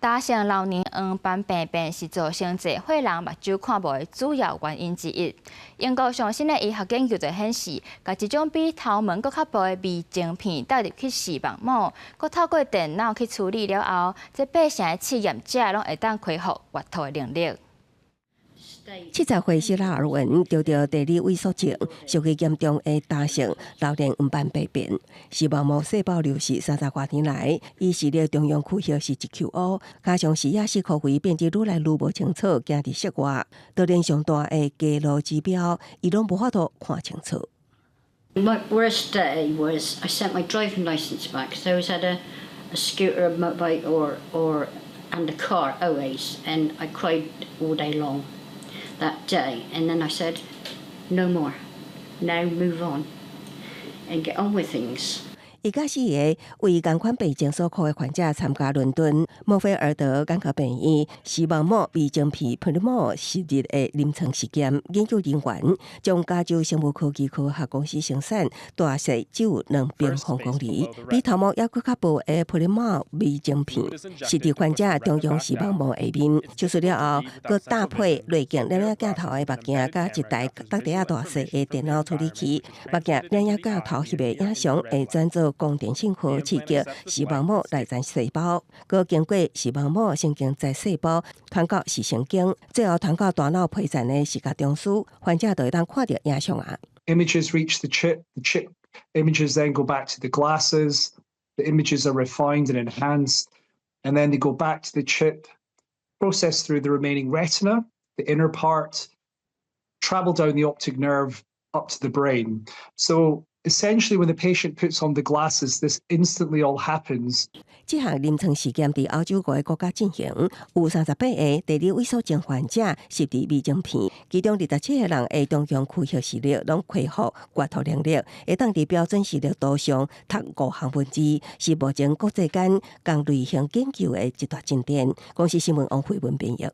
大型老年黄斑病变是造成侪血人目睭看无的主要原因之一。英国上新的医学研究就显示，甲一种比头毛搁较薄的微晶片带入去视网膜，搁透过电脑去处理了后，这百姓的试验者拢会当恢复阅读的能力。 70岁希拉尔文得到第二萎缩症，属于严重的大型老年黄斑病变。视网膜细胞流失30多年来，伊视力中央区域是一丘乌，加上视野视区位变得愈来愈无清楚，行伫室外，导致上大的街路指标，伊拢无法度看清楚。 My worst day was I sent my driving licence back. So I was at a scooter, a motorbike, and a car always, and I cried all day long that day. And then I said, no more. Now move on and get on with things. 伊甲4个为同款病症所苦的患者参加伦敦墨菲尔德眼科病院视网膜微晶片 Polymer 实日的临床实验，研究人员将加州生物科技科学公司生产大细只有2平方公里，比头毛还佫较薄的 Polymer 微晶片，实伫患者中央视网膜下面，手术了后，佫搭配内镜两眼镜头的目镜，甲一台搭地啊大细的电脑处理器，目镜两眼镜头翕的影像会转做 光电信号刺激视网膜内层细胞，佮经过视网膜神经在细胞传到视神经，最后传到大脑皮层的视觉中枢，患者就会当看到影像啊。Images reach the chip images then go back to the glasses. The images are refined and enhanced, and then they go back to the chip, processed through the remaining retina, the inner part, travel down the optic nerve up to the brain. So essentially, when the patient puts on the glasses, this instantly all happens. 这项临床试验伫欧洲5个国家进行，有38个第二萎缩症患者摄入微晶片，其中27个人的中央区域视力拢恢复阅读能力，会当伫标准视力度上读5项分之，是目前国际间共类型研究的一大进展。公司新闻王慧文编译。